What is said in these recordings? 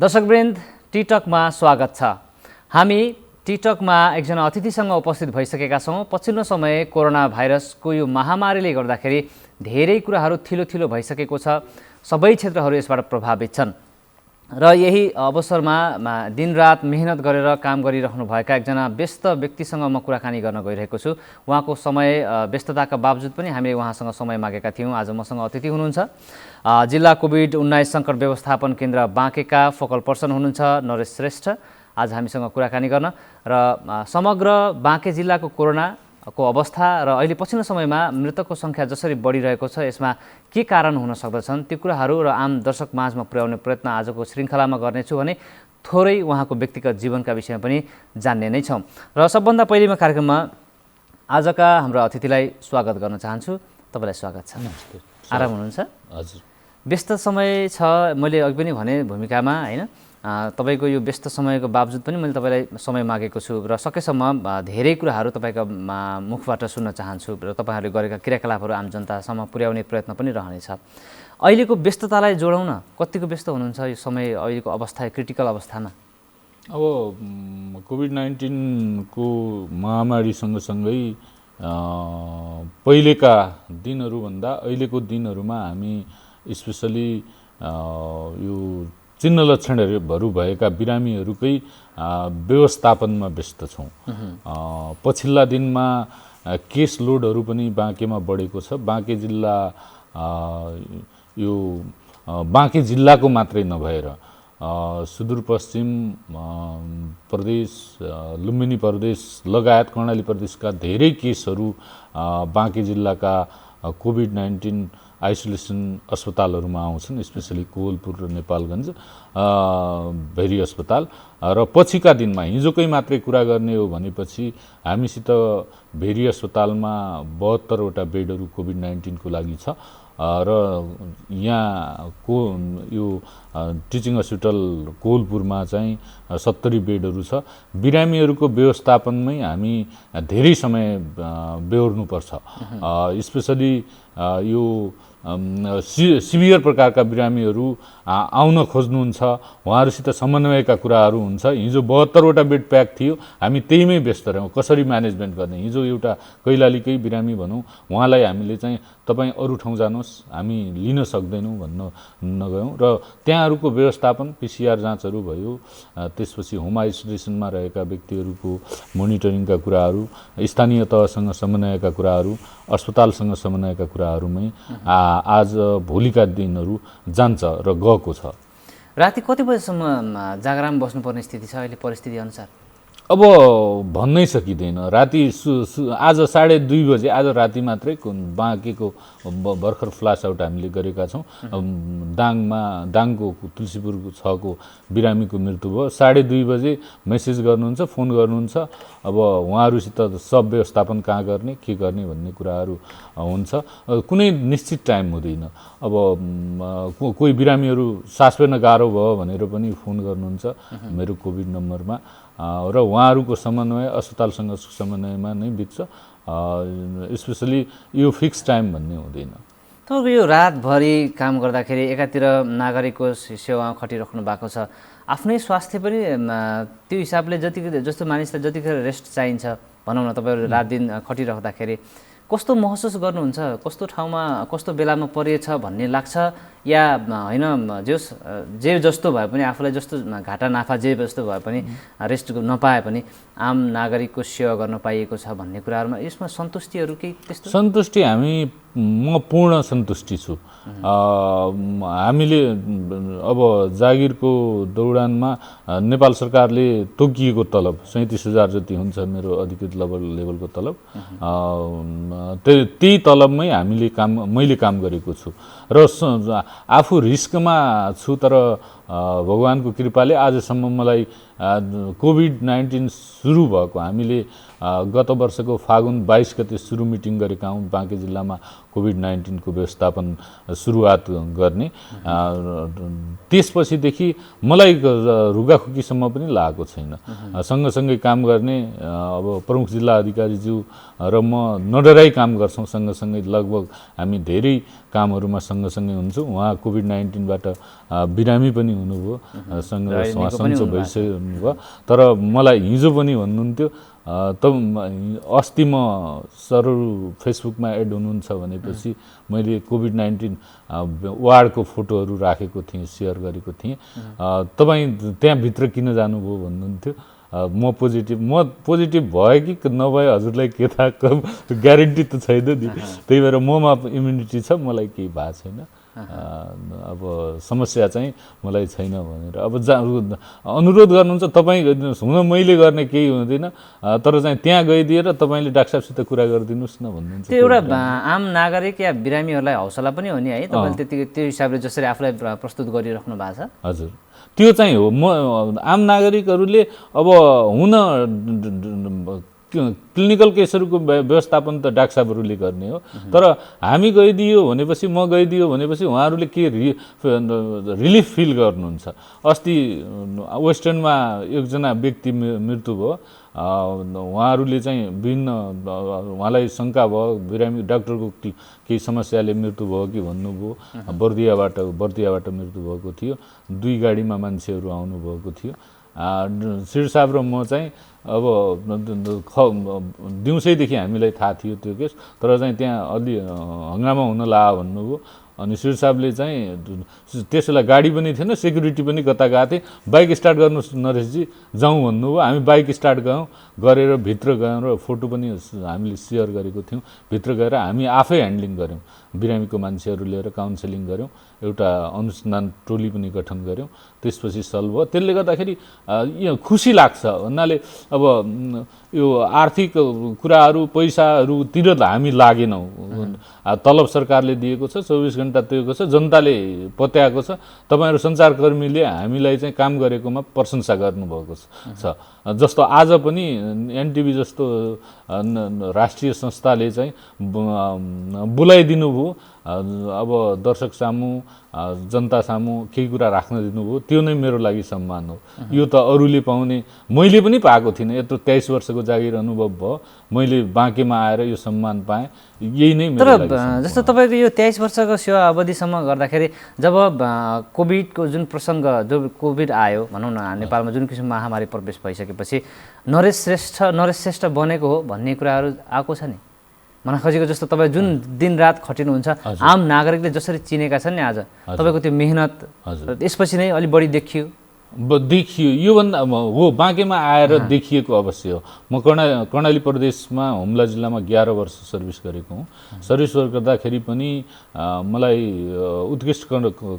दर्शकवृन्द टिकटकमा स्वागत छ। हामी टिकटकमा एकजना अतिथिसँग उपस्थित भइसकेका छौँ। पछिल्लो समय कोरोना भाइरसको यो महामारीले गर्दाखेरि धेरै कुराहरू थिलो भइसकेको छ। सबै क्षेत्रहरू यसबाट प्रभावित छन् र यही अवसरमा दिनरात मेहनत गरेर काम गरिरहनु भएका एकजना व्यस्त व्यक्तिसँग म कुराकानी गर्न गइरहेको छु। उहाँको समय व्यस्तताका बावजुद पनि हामीले उहाँसँग समय मागेका थियौँ। आज मसँग अतिथि हुनुहुन्छ जिल्ला कोभिड-19 सङ्कट व्यवस्थापन केन्द्र बाँकेका फोकल पर्सन हुनुहुन्छ नरेश श्रेष्ठ। आज हामीसँग कुराकानी गर्न र समग्र बाँके जिल्लाको कोरोनाको अवस्था र अहिले पछिल्लो समयमा मृतकको सङ्ख्या जसरी बढिरहेको छ यसमा के कारण हुन सक्दछन् त्यो कुराहरू र आम दर्शक माझमा पुर्याउने प्रयत्न आजको श्रृङ्खलामा गर्नेछु भने थोरै उहाँको व्यक्तिगत जीवनका विषयमा पनि जान्ने नै छौँ। र सबभन्दा पहिलेमा कार्यक्रममा आजका हाम्रा अतिथिलाई स्वागत गर्न चाहन्छु। तपाईँलाई स्वागत छ। आराम हुनुहुन्छ? हजुर, व्यस्त समय छ। मैले अघि पनि भने भूमिकामा होइन, तपाईँको यो व्यस्त समयको बावजुद पनि मैले तपाईँलाई समय मागेको छु र सकेसम्म धेरै कुराहरू तपाईँका मुखबाट सुन्न चाहन्छु र तपाईँहरूले गरेका क्रियाकलापहरू आम जनतासम्म पुर्याउने प्रयत्न पनि रहनेछ। अहिलेको व्यस्ततालाई जोडौँ न, कतिको व्यस्त हुनुहुन्छ यो समय, अहिलेको अवस्था, क्रिटिकल अवस्थामा? अब कोभिड-19 को महामारी सँगसँगै पहिलेका दिनहरूभन्दा अहिलेको दिनहरूमा हामी स्पेसली यो चिन्ह लक्षणहरू भएका बिरामीहरूकै व्यवस्थापनमा व्यस्त छौँ। पछिल्ला दिनमा केस लोडहरू पनि बाँकेमा बढेको छ। बाँके जिल्ला यो बाँके जिल्लाको मात्रै नभएर सुदूरपश्चिम प्रदेश, लुम्बिनी प्रदेश लगायत कर्णाली प्रदेशका धेरै केसहरू बाँके जिल्लाका कोभिड-19 आइसोलेसन अस्पतालहरूमा आउँछन्, स्पेसली कोवलपुर र नेपालगञ्ज भेरी अस्पताल। र पछिका दिनमा हिजोकै मात्रै कुरा गर्ने हो भनेपछि हामीसित भेरी अस्पतालमा 72वटा बेडहरू कोभिड-19 को लागि छ र यहाँको यो टिचिङ हस्पिटल कोवलपुरमा चाहिँ 70 बेडहरू छ। बिरामीहरूको व्यवस्थापनमै हामी धेरै समय बेहोर्नुपर्छ। स्पेसली यो सिभियर प्रकारका बिरामीहरू आउन खोज्नुहुन्छ, उहाँहरूसित समन्वयका कुराहरू हुन्छ। हिजो 72वटा बेड प्याक थियो, हामी त्यहीमै व्यस्त रह्यौँ। कसरी म्यानेजमेन्ट गर्ने? हिजो एउटा कैलालीकै बिरामी भनौँ, उहाँलाई हामीले चाहिँ तपाईँ अरू ठाउँ जानुहोस्, हामी लिन सक्दैनौँ भन्न नगयौँ र त्यहाँहरूको व्यवस्थापन, पिसिआर जाँचहरू भयो, त्यसपछि होम आइसोलेसनमा रहेका व्यक्तिहरूको मोनिटरिङका कुराहरू, स्थानीय तहसँग समन्वयका कुराहरू, अस्पतालसँग समन्वयका कुराहरूमै आज भोलिका दिनहरू जान्छ र गएको छ। राति कति बजेसम्म जागराम बस्नुपर्ने स्थिति छ अहिले परिस्थिति अनुसार? अब भन्नै सकिँदैन। राति आज 2:30 बजे, आज राति मात्रै बाँकेको भर्खर फ्लास आउट हामीले गरेका छौँ। दाङको तुलसीपुर 6 को बिरामीको मृत्यु भयो। 2:30 बजे मेसेज गर्नुहुन्छ, फोन गर्नुहुन्छ। अब उहाँहरूसित सब व्यवस्थापन कहाँ गर्ने, के गर्ने भन्ने कुराहरू हुन्छ। कुनै निश्चित टाइम हुँदैन। अब कोही बिरामीहरू सास फेर्न गाह्रो भयो भनेर पनि फोन गर्नुहुन्छ मेरो कोभिड नम्बरमा र उहाँहरूको समन्वय अस्पतालसँग समन्वयमा नै बित्छ। स्पेसली यो फिक्स टाइम भन्ने हुँदैन। तपाईँको यो रातभरि काम गर्दाखेरि एकातिर नागरिकको सेवामा खटिराख्नु भएको छ, आफ्नै स्वास्थ्य पनि त्यो हिसाबले जस्तो मानिसलाई जतिखेर रेस्ट चाहिन्छ भनौँ न, तपाईँहरू रात दिन खटिराख्दाखेरि कस्तो महसुस गर्नुहुन्छ? कस्तो ठाउँमा कस्तो बेलामा परिएछ भन्ने लाग्छ या होइन? जे जस्तो भए पनि, आफूलाई जस्तो घाटा नाफा जे जस्तो भए पनि रेस्ट नपाए पनि आम नागरिकको सेवा गर्न पाइएको छ भन्ने कुराहरूमा यसमा सन्तुष्टिहरू केही त्यस्तो? सन्तुष्टि म पूर्ण सन्तुष्टि छु। हामीले अब जागिरको दौडानमा नेपाल सरकारले तोकिएको तलब 37,000 जति हुन्छ मेरो अधिकृत लेभलको तलब। त्यही तलबमै मैले काम गरेको छु र आफू रिस्कमा छु, तर भगवानको कृपाले आजसम्म मलाई कोभिड-19 सुरु भएको, हामीले गत वर्षको फागुन 22 गते सुरु मिटिङ गरेका हौँ बाँके जिल्लामा कोभिड-19 को व्यवस्थापन सुरुवात गर्ने। त्यसपछिदेखि मलाई रुगाखुकीसम्म पनि लागेको छैन। सँगसँगै काम गर्ने अब प्रमुख जिल्ला अधिकारीज्यू र म नडराई काम गर्छौँ। सँगसँगै लगभग हामी धेरै कामहरूमा सँगसँगै हुन्छौँ। उहाँ कोभिड-19 बाट बिरामी पनि हुनुभयो, सँग सन्चो भइसक्नुभयो। तर मलाई हिजो पनि भन्नुहुन्थ्यो अस्ति म सरहरू फेसबुकमा एड हुनुहुन्छ भनेपछि मैले कोभिड-19 वार्डको फोटोहरू राखेको थिएँ, सेयर गरेको थिएँ। तपाईँ त्यहाँभित्र किन जानुभयो भन्नुहुन्थ्यो। म पोजिटिभ भए कि नभए हजुरलाई के थाहा, ग्यारेन्टी त छैन नि। त्यही भएर ममा इम्युनिटी छ, मलाई केही भएको छैन। अब समस्या चाहिँ मलाई छैन भनेर अब अनुरोध गर्नुहुन्छ तपाईँ गरिदिनुहोस्। हुन मैले गर्ने केही हुँदैन, तर चाहिँ त्यहाँ गइदिएर तपाईँले डाक्टर साहबसित कुरा गरिदिनुहोस् न भन्नुहुन्छ। त्यो एउटा आम नागरिक या बिरामीहरूलाई हौसला पनि हो नि है, तपाईँले त्यो हिसाबले जसरी आफूलाई प्रस्तुत गरिराख्नु भएको छ। हजुर, त्यो चाहिँ हो। आम नागरिकहरूले अब हुन क्लिनिकल केसहरूको व्यवस्थापन त डाक्टर साहबहरूले गर्ने हो। तर हामी गइदियो भनेपछि, म गइदियो भनेपछि उहाँहरूले के रिलिफ फिल गर्नुहुन्छ। अस्ति वेस्टर्नमा एकजना व्यक्ति मृत्यु भयो। उहाँहरूले चाहिँ विभिन्न उहाँलाई शङ्का भयो, बिरामी डाक्टरको केही समस्याले मृत्यु भयो कि भन्नुभयो। बर्दियाबाट मृत्यु भएको थियो। 2 गाडीमा मान्छेहरू आउनुभएको थियो। श्री साहब र म चाहिँ अब दिउँसैदेखि हामीलाई थाहा थियो त्यो केस, तर चाहिँ त्यहाँ अलि हङ्गामा हुन लाग्यो भन्नुभयो। अनि श्री साहबले चाहिँ त्यसबेला गाडी पनि थिएन, सेक्युरिटी पनि कता गएको थिएँ, बाइक स्टार्ट गर्नुहोस् नरेशजी जाउँ भन्नुभयो। हामी बाइक स्टार्ट गरेर भित्र गयौँ र फोटो पनि हामीले सेयर गरेको थियौँ। भित्र गएर हामी आफै ह्यान्डलिङ गऱ्यौँ, बिरामीको मान्छेहरू लिएर काउन्सिलिङ गऱ्यौँ, एउटा अनुसन्धान टोली पनि गठन गऱ्यौँ। त्यसपछि सल्भ भयो। त्यसले गर्दाखेरि यो खुसी लाग्छ भन्नाले अब यो आर्थिक कुराहरू पैसाहरूतिर हामी लागेनौँ। तलब सरकारले दिएको छ, 24 घण्टा दिएको छ, जनताले पत्याएको छ। तपाईँहरू सञ्चारकर्मीले हामीलाई चाहिँ काम गरेकोमा प्रशंसा गर्नुभएको छ। जस्तो आज पनि एनटिभी जस्तो राष्ट्रिय संस्थाले चाहिँ बोलाइदिनु भयो। अब दर्शक सामु, जनता सामु केही कुरा राख्न दिनुभयो, त्यो नै मेरो लागि सम्मान हो। यो त अरूले पाउने, मैले पनि पाएको थिइनँ। यत्रो 23 वर्षको जागिर अनुभव भयो, मैले बाँकेमा आएर यो सम्मान पाएँ, यही नै मेरो लागि। तर जस्तो तपाईँको यो 23 वर्षको सेवा अवधिसम्म गर्दाखेरि जब कोभिडको जुन प्रसङ्ग, जो कोभिड आयो भनौँ न, नेपालमा जुन किसिमको महामारी प्रवेश भइसकेपछि नरेश श्रेष्ठ बनेको हो भन्ने कुराहरू आएको छ नि मन खोजेको। जस्तो तपाईँ जुन दिनरात खटिनुहुन्छ, आम नागरिकले जसरी चिनेका छन् नि आज तपाईँको त्यो मेहनत, यसपछि नै अलि बढी देखियो। योभन्दा हो, बाँकेमा आएर देखिएको अवश्य हो। म कर्णाली प्रदेशमा हुम्ला जिल्लामा 11 वर्ष सर्भिस गरेको हुँ। सर्भिस गर्दाखेरि पनि मलाई उत्कृष्ट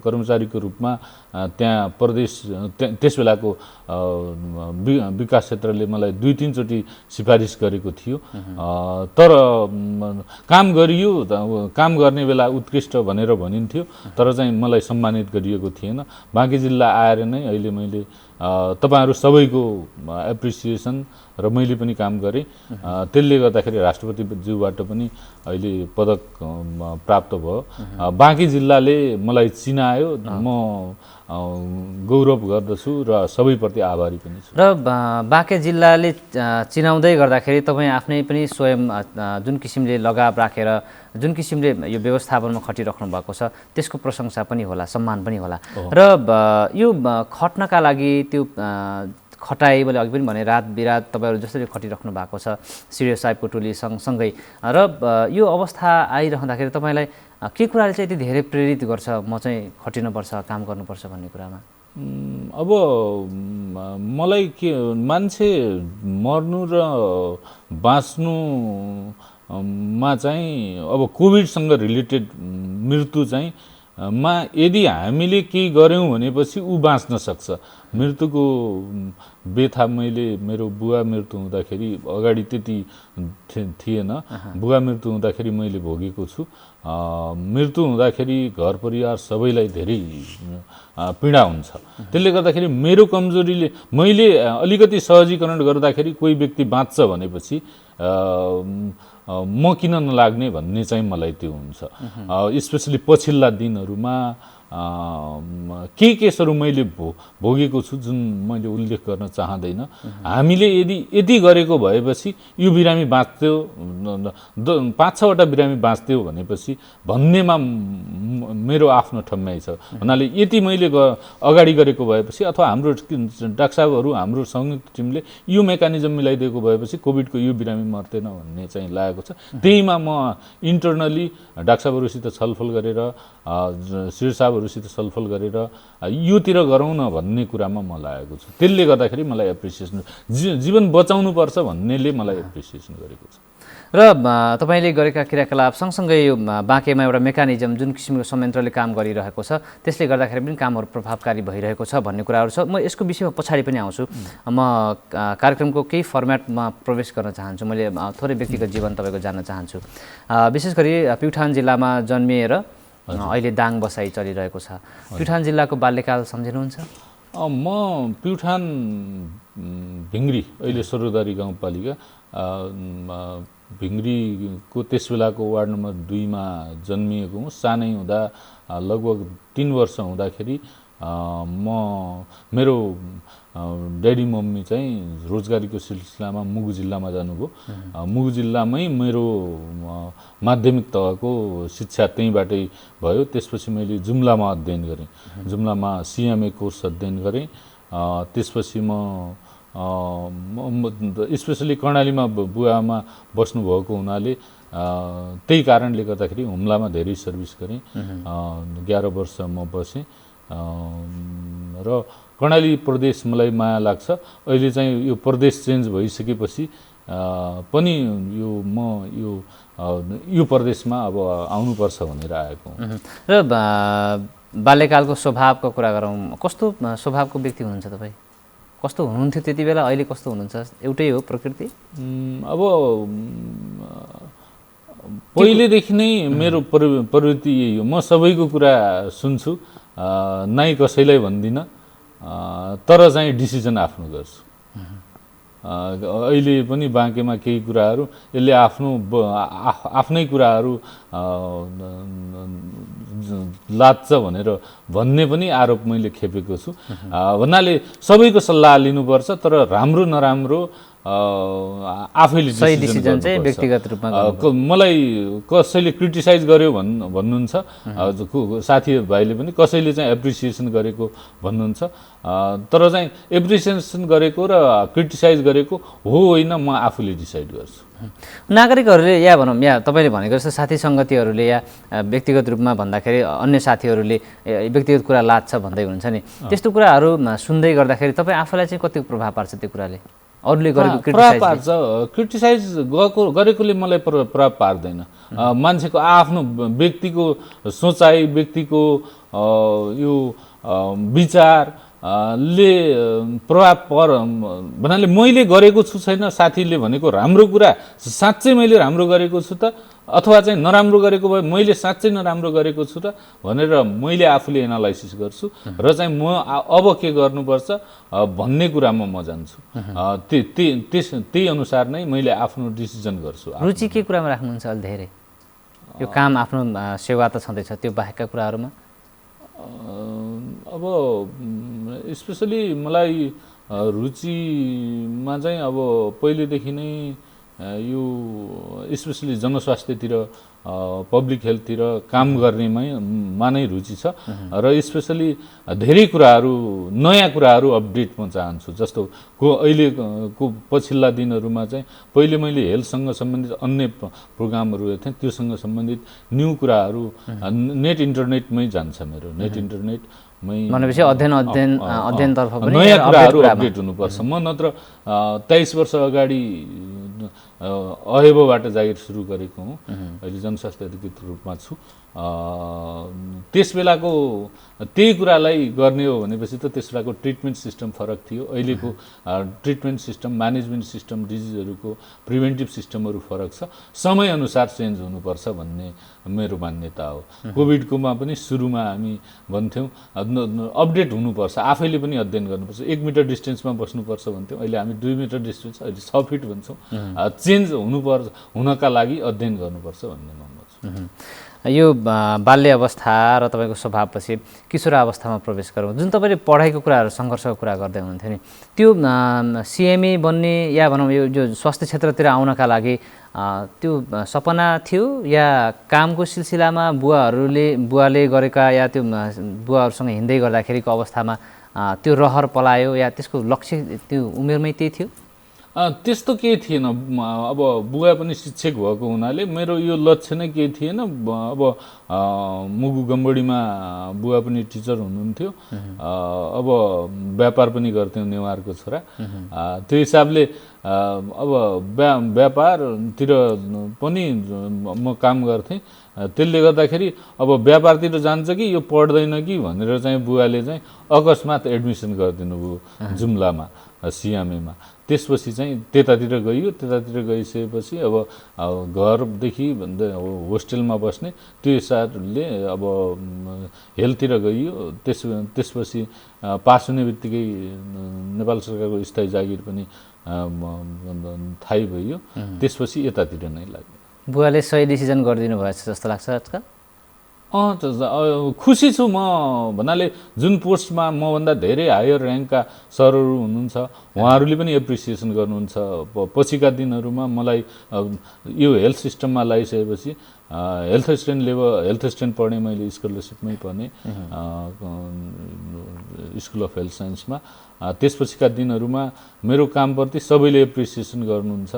कर्मचारीको रूपमा त्यहाँ प्रदेश त्यस बेलाको विकास क्षेत्रले मलाई 2-3 चोटि सिफारिस गरेको थियो। तर काम गरियो, काम गर्ने बेला उत्कृष्ट भनेर भनिन्थ्यो, तर चाहिँ मलाई सम्मानित गरिएको थिएन। बाँकी जिल्ला आएर नै अहिले मैले तपाईहरू सबैको एप्रिसिएसन र मैले पनि काम गरेँ। त्यसले गर्दाखेरि राष्ट्रपतिज्यूबाट पनि अहिले पदक प्राप्त भयो। बाँकी जिल्लाले मलाई चिनायो, म गौरव गर्दछु र सबैप्रति आभारी पनि छु। र बाँके जिल्लाले चिनाउँदै गर्दाखेरि तपाईँ आफ्नै पनि स्वयं जुन किसिमले लगाव राखेर जुन किसिमले यो व्यवस्थापनमा खटिराख्नु भएको छ, त्यसको प्रशंसा पनि होला, सम्मान पनि होला। र यो खट्नका लागि त्यो खटाइ, मैले अघि पनि भने रात बिरात तपाईँहरू जसरी खटिराख्नु भएको छ सिडिओ साहेबको टोली सँगसँगै, र यो अवस्था आइरहँदाखेरि तपाईँलाई के कुराले चाहिँ यति धेरै प्रेरित गर्छ म चाहिँ खटिनुपर्छ, काम गर्नुपर्छ भन्ने कुरामा? अब मलाई के, मान्छे मर्नु र बाँच्नुमा चाहिँ अब कोभिडसँग रिलेटेड मृत्यु चाहिँ यदि हामीले केही गऱ्यौँ भनेपछि ऊ बाँच्न सक्छ। मृत्युको व्यथा मैले मेरो बुवा मृत्यु हुँदाखेरि अगाडि त्यति थिएन, बुवा मृत्यु हुँदाखेरि मैले भोगेको छु। मृत्यु हुँदाखेरि घर परिवार सबैलाई धेरै पीडा हुन्छ। त्यसले गर्दाखेरि मेरो कमजोरीले मैले अलिकति सहजीकरण गर्दाखेरि कोही व्यक्ति बाँच्छ भनेपछि म किन नलाग्ने भन्ने चाहिँ मलाई त्यो हुन्छ। स्पेसली पछिल्ला दिनहरूमा केही केसहरू मैले भोगेको छु जुन मैले उल्लेख गर्न चाहँदैन। हामीले यदि यति गरेको भएपछि यो बिरामी बाँच्थ्यो, 5-6वटा बिरामी बाँच्थ्यो भनेपछि भन्नेमा मेरो आफ्नो ठम्याइ छ। भन्नाले यति मैले अगाडि गरेको भएपछि अथवा हाम्रो डाक्टर साहबहरू हाम्रो संयुक्त टिमले यो मेकानिजम मिलाइदिएको भएपछि कोभिडको यो बिरामी मर्दैन भन्ने चाहिँ लागेको छ। त्यहीमा म इन्टरनली डाक्टर साहबहरूसित छलफल गरेर श्री साहबहरूसित छलफल गरेर योतिर गरौँ न भन्ने कुरामा म लागेको छु। त्यसले गर्दाखेरि मलाई एप्रिसिएसन, जीवन बचाउनुपर्छ भन्नेले मलाई एप्रिसिएसन गरेको छ। र तपाईँले गरेका क्रियाकलाप सँगसँगै यो बाँकेमा एउटा मेकानिजम जुन किसिमको संयन्त्रले काम गरिरहेको छ त्यसले गर्दाखेरि पनि कामहरू प्रभावकारी भइरहेको छ भन्ने कुराहरू छ। म यसको विषयमा पछाडि पनि आउँछु। म कार्यक्रमको केही फर्मेटमा प्रवेश गर्न चाहन्छु। मैले थोरै व्यक्तिगत जीवन तपाईँको जान्न चाहन्छु। विशेष गरी प्युठान जिल्लामा जन्मिएर अहिले दाङ बसाइ चलिरहेको छ। प्युठान जिल्लाको बाल्यकाल सम्झिनुहुन्छ? म प्युठान भिङ्ग्री, अहिले सरोदारी गाउँपालिका भिङ्ग्रीको त्यस बेलाको वार्ड नम्बर 2 मा जन्मिएको हुँ। सानै हुँदा लगभग 3 वर्ष हुँदाखेरि मेरो ड्याडी मम्मी चाहिँ रोजगारीको सिलसिलामा मुगु जिल्लामा जानुभयो। मुगु जिल्लामै मेरो माध्यमिक तहको शिक्षा त्यहीँबाटै भयो। त्यसपछि मैले जुम्लामा अध्ययन गरेँ। जुम्लामा सिएमए कोर्स अध्ययन गरेँ। त्यसपछि म स्पेसली कर्णालीमा बुवाआमा बस्नुभएको हुनाले त्यही कारणले गर्दाखेरि हुम्लामा धेरै सर्भिस गरेँ। 11 वर्ष म बसेँ र कर्णाली प्रदेश मलाई माया लाग्छ। अहिले चाहिँ यो प्रदेश चेन्ज भइसकेपछि पनि यो प्रदेशमा अब आउनुपर्छ भनेर आएको हुँ। र बाल्यकालको स्वभावको कुरा गरौँ। कस्तो स्वभावको व्यक्ति हुनुहुन्छ तपाईँ? कस्तो हुनुहुन्थ्यो त्यति बेला, अहिले कस्तो हुनुहुन्छ? एउटै हो प्रकृति? अब पहिलेदेखि नै मेरो प्रवृत्ति यही हो। म सबैको कुरा सुन्छु, नै कसैलाई भन्दिनँ, तर चाहिँ डिसिजन आफ्नो गर्छु। अहिले पनि बाँकेमा केही कुराहरू यसले आफ्नै कुराहरू लाद्छ भनेर भन्ने पनि आरोप मैले खेपेको छु। भन्नाले सबैको सल्लाह लिनुपर्छ, तर राम्रो नराम्रो आफैले सही डिसिजन चाहिँ व्यक्तिगत रूपमा मलाई कसैले क्रिटिसाइज गर्यो भन्नुहुन्छ, साथीभाइले पनि कसैले चाहिँ एप्रिसिएसन गरेको भन्नुहुन्छ, तर चाहिँ एप्रिसिएसन गरेको र क्रिटिसाइज गरेको हो होइन म आफूले डिसाइड गर्छु। नागरिकहरूले या भनौँ या तपाईँले भनेको जस्तो साथी सङ्गतिहरूले या व्यक्तिगत रूपमा भन्दाखेरि अन्य साथीहरूले व्यक्तिगत कुरा लाग्छ भन्दै हुन्छ नि, त्यस्तो कुराहरू सुन्दै गर्दाखेरि तपाईँ आफूलाई चाहिँ कतिको प्रभाव पार्छ त्यो कुराले? अरूले गरेको क्रिटिसाइज गरेकोले मलाई प्रभाव पार्दैन। मान्छेको आफ्नो व्यक्तिको सोचाइ, व्यक्तिको यो विचार ले प्रभाव भन्नाले मैले गरेको छु छैन, साथीले भनेको राम्रो कुरा साँच्चै मैले राम्रो गरेको छु त, अथवा चाहिँ नराम्रो गरेको भए मैले साँच्चै नराम्रो गरेको छु त भनेर मैले आफूले एनालाइसिस गर्छु र चाहिँ म अब के गर्नुपर्छ भन्ने कुरामा म जान्छु। त्यही अनुसार नै मैले आफ्नो डिसिजन गर्छु। रुचि के कुरामा राख्नुहुन्छ अलि धेरै? यो काम आफ्नो सेवा त छँदैछ, त्यो बाहेकका कुराहरूमा? अब स्पेसली मलाई रुचिमा चाहिँ अब पहिलेदेखि नै यो स्पेसली जनस्वास्थ्यतिर, पब्लिक हेल्थतिर काम गर्नेमा नै रुचि छ र स्पेसली धेरै कुराहरू, नयाँ कुराहरू अपडेट म चाहन्छु। जस्तो अहिलेको पछिल्ला दिनहरूमा चाहिँ पहिले मैले हेल्थसँग सम्बन्धित अन्य प्रोग्रामहरू हेर्थेँ, त्योसँग सम्बन्धित न्यू कुराहरू नेट इन्टरनेटमै जान्छ मेरो। नेट इन्टरनेटमै भनेपछि अध्ययनतर्फ पनि नयाँ कुराहरू अपडेट हुनुपर्छ। म नत्र 23 वर्ष अगाडि अहेबोबाट जागिर सुरु गरेको हुँ, अहिले जनस्वास्थ्य अधिकृत रूपमा छु। त्यस बेलाको त्यही कुरालाई गर्ने हो भनेपछि त त्यस बेलाको ट्रिटमेन्ट सिस्टम फरक थियो। अहिलेको ट्रिटमेन्ट सिस्टम, म्यानेजमेन्ट सिस्टम, डिजिजहरूको प्रिभेन्टिभ सिस्टमहरू फरक छ। समयअनुसार चेन्ज हुनुपर्छ भन्ने मेरो मान्यता हो। कोभिडकोमा पनि सुरुमा हामी भन्थ्यौँ अपडेट हुनुपर्छ, आफैले पनि अध्ययन गर्नुपर्छ, 1 मिटर डिस्टेन्समा बस्नुपर्छ भन्थ्यौँ, अहिले हामी 2 मिटर डिस्टेन्स, अहिले 6 फिट भन्छौँ। चेन्ज हुनका लागि अध्ययन गर्नुपर्छ भन्ने म भन्छु। यो बाल्य अवस्था र तपाईँको स्वभावपछि किशोरावस्थामा प्रवेश गरौँ, जुन तपाईँले पढाइको कुराहरू सङ्घर्षको कुरा गर्दै हुनुहुन्थ्यो नि, त्यो सिएमए बन्ने या भनौँ यो जो स्वास्थ्य क्षेत्रतिर आउनका लागि त्यो सपना थियो या कामको सिलसिलामा बुवाले गरेका या त्यो बुवाहरूसँग हिँड्दै गर्दाखेरिको अवस्थामा त्यो रहर पलायो या त्यसको लक्ष्य त्यो उमेरमै त्यही थियो? त्यस्तो केही थिएन। अब बुवा पनि शिक्षक भएको हुनाले मेरो यो लक्ष्य नै केही थिएन। अब मुगु गम्बडीमा बुवा पनि टिचर हुनुहुन्थ्यो, अब व्यापार पनि गर्थ्यौँ नेवारको छोरा। त्यो हिसाबले अब व्यापारतिर पनि म काम गर्थेँ। त्यसले गर्दाखेरि अब व्यापारतिर जान्छ कि यो पढ्दैन कि भनेर चाहिँ बुवाले चाहिँ अकस्मात एडमिसन गरिदिनु भयो जुम्लामा सिएमएमा। त्यसपछि चाहिँ त्यतातिर गइयो। त्यतातिर गइसकेपछि अब घरदेखि होस्टेलमा बस्ने त्यो हिसाबले अब हेलतिर गइयो। त्यसपछि पास हुने बित्तिकै नेपाल सरकारको स्थायी जागिर पनि थाहै भयो। त्यसपछि यतातिर नै लाग्यो। बुवाले सही डिसिजन गरिदिनु भएछ जस्तो लाग्छ आजकल? खुसी छु म भन्नाले जुन पोस्टमा मभन्दा धेरै हायर ऱ्याङ्कका सरहरू हुनुहुन्छ उहाँहरूले पनि एप्रिसिएसन गर्नुहुन्छ। पछिका दिनहरूमा मलाई यो हेल्थ सिस्टममा लगाइसकेपछि हेल्थ एसिस्टेन्ट पढेँ मैले, स्कलरसिपमै पढेँ स्कुल अफ हेल्थ साइन्समा। त्यसपछिका दिनहरूमा मेरो कामप्रति सबैले एप्रिसिएसन गर्नुहुन्छ।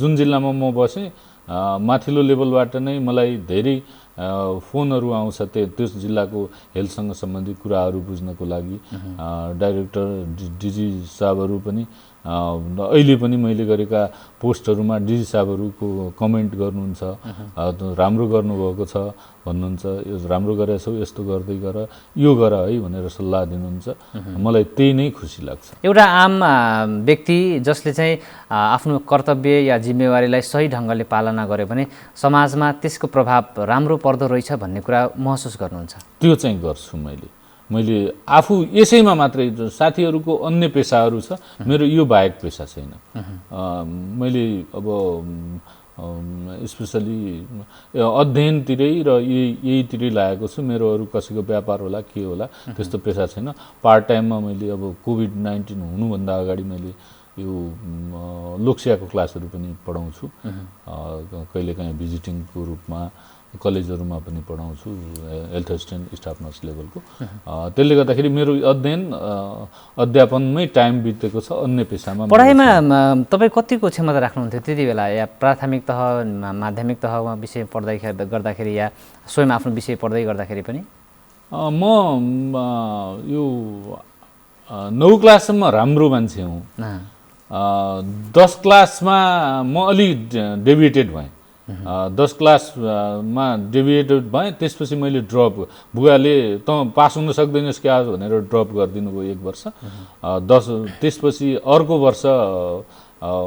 जुन जिल्लामा म बसेँ माथिल्लो लेभलबाट नै मलाई धेरै फोनहरू आउँछ त्यस जिल्लाको हेल्थसँग सम्बन्धित कुराहरू बुझ्नको लागि। डाइरेक्टर डिजी साहबहरू पनि अहिले पनि मैले गरेका पोस्टहरूमा डिजी साहबहरूको कमेन्ट गर्नुहुन्छ, राम्रो गर्नुभएको छ भन्नुहुन्छ, यो राम्रो गरेछौ, यस्तो गर्दै गर, यो गर है भनेर सल्लाह दिनुहुन्छ। मलाई त्यही नै खुसी लाग्छ। एउटा आम व्यक्ति जसले चाहिँ आफ्नो कर्तव्य या जिम्मेवारीलाई सही ढङ्गले पालना गर्यो भने समाजमा त्यसको प्रभाव राम्रो पर्दो रहेछ भन्ने कुरा महसुस गर्नुहुन्छ? त्यो चाहिँ गर्छु मैले आफू यसैमा मात्रै। साथीहरूको अन्य पेसाहरू छ, मेरो यो बाहेक पेसा छैन। मैले अब स्पेसली अध्ययनतिरै र यहीतिरै लागेको छु। मेरो अरू कसैको व्यापार होला के होला त्यस्तो पेसा छैन। पार्ट टाइममा मैले अब कोभिड-19 हुनुभन्दा अगाडि मैले यो लोकसेवाको क्लासहरू पनि पढाउँछु। कहिलेकाहीँ भिजिटिङको रूपमा कलेजहरूमा पनि पढाउँछु, हेल्थ एसिस्टेन्ट स्टाफ नर्स लेभलको। त्यसले गर्दाखेरि मेरो अध्यापनमै टाइम बितेको छ। अन्य पेसामा पढाइमा तपाईँ कतिको क्षमता राख्नुहुन्थ्यो त्यति बेला? या प्राथमिक तह माध्यमिक तहमा विषय गर्दाखेरि या स्वयं आफ्नो विषय पढ्दै गर्दाखेरि पनि? म यो 9 क्लाससम्म राम्रो मान्छे हुँ। 10 क्लासमा म अलि डेभिएटेड भएँ। 10 क्लासमा डेभिएटेड भएँ। त्यसपछि मैले ड्रप, बुवाले त पास हुन सक्दैनस् क्या भनेर ड्रप गरिदिनु भयो 1 वर्ष। त्यसपछि अर्को वर्ष